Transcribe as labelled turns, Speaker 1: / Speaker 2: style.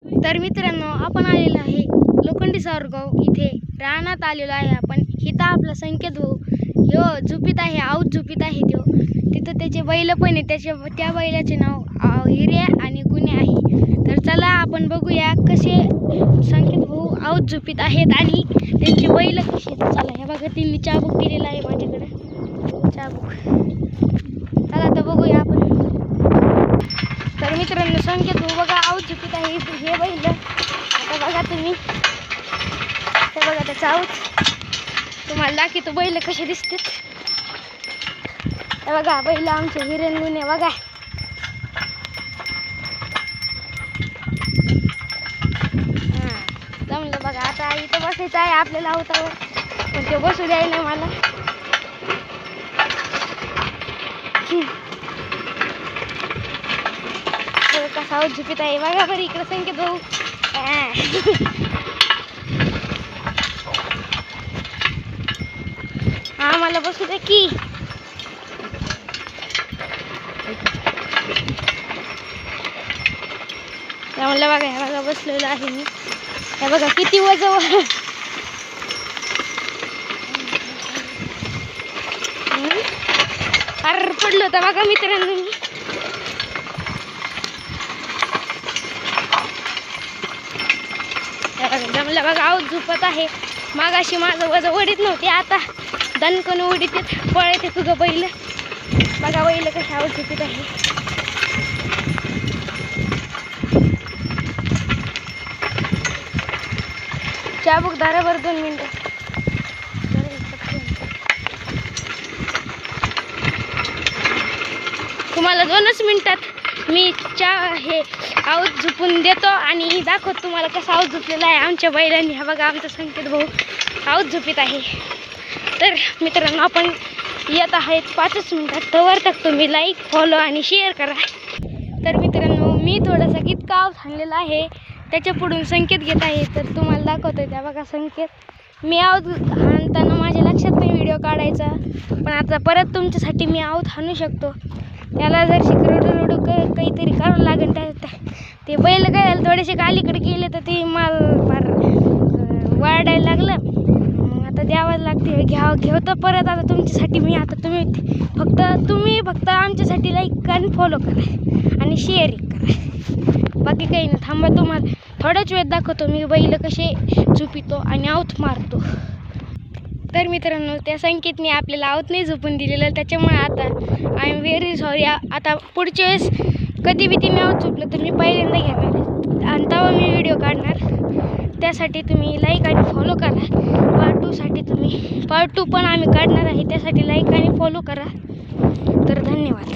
Speaker 1: तर मित्रांनो, आपण आलेलो आहे लोखंडी सावरगाव इथे रानात आलेलो आहे आपण. इथं आपला संकेत भाऊ ह्यो झुपीत आहे, आऊत झुपीत आहे तो. तिथं त्याचे बैल पण आहे, त्या बैलाचे नाव हिरे आणि गुन्हे आहे. तर चला आपण बघूया कसे संकेत भाऊ आऊत झुपीत आहेत आणि त्यांचे बैल कसे. चला हे बघा, त्यांनी चाबूक दिलेला आहे माझ्याकडे, चाबूक. चला आता बघूया आपण. तर मित्रांनो, संकेत भाऊ बघा आऊत झुपीत आहे. हे बैल आता बघा तुम्ही, ते बघा त्याचा आऊत तुम्हाला दाखवतो बैल कसे दिसतात. हे बघा बैल आमचे हिरेन गुन्हे बघा. जमलं बघा. आता इथं बसायचं आहे आपल्याला आऊतावर, पण ते बसू द्यायला मला. कसा आऊत झुपीत आहे बघा बरं. इकडे संकेत भाऊ हा मला बसू दे की. त्यामुळे बघा, हे बघा बसलेलं आहे मी. हे बघा किती वजन. अरे पडलं होतं बघा मित्रांनो मी. जमलं बघा आऊत झुपत आहे. मागाशी माझं वजन उडीत नव्हते, आता दणकन उडीत पळते तुझं बैल. बघा बैल कशा आऊत झुपीत आहे. चाबूक दारावर 2 मिनिटं. तुम्हाला 2च मिनिटात मी हे आऊत झुपून देतो आणि दाखवतो तुम्हाला कसं आऊत झुपलेलं आहे आमच्या बैलांनी. हा बघा आमचा संकेत भाऊ आऊत झुपीत आहे. तर मित्रांनो, आपण येत आहेत 5च मिनिटात. तवर तक तुम्ही लाईक, फॉलो आणि शेअर करा. तर मित्रांनो, मी थोडंसं इतकं आऊत आणलेलं आहे, त्याच्या पुढून संकेत घेत आहे. तर तुम्हाला दाखवतोय त्या बघा संकेत. मी आऊत आणताना माझ्या लक्षात नाही व्हिडिओ काढायचा, पण आता परत तुमच्यासाठी मी आऊत आणू शकतो. त्याला जर रडू काहीतरी करावं लागेल. ते बैल काय झालं, थोडेसे अलीकडे गेले तर ते माल फार वाढायला लागलं. आता द्यावं लागते, घेतो परत. आता तुमच्यासाठी मी, आता तुम्ही फक्त आमच्यासाठी लाईक आणि फॉलो करा आणि शेअर करा. बाकी काही नाही. थांबा, तुम्हाला थोड्याच वेळ दाखवतो मी बैल कसे झुपितो आणि आऊत मारतो. तर मित्रांनो, त्या संकेतने आपल्याला आऊत नाही झोपून दिलेलं, त्याच्यामुळे आता आय एम व्हेरी सॉरी. आता पुढच्या वेळेस कधी बी तिने आऊत झोपलं तर मी पहिल्यांदा घेणार आणि तेव्हा मी व्हिडिओ काढणार. त्यासाठी तुम्ही लाईक आणि फॉलो करा. पार्ट 2 पण आम्ही काढणार आहे, त्यासाठी लाईक आणि फॉलो करा.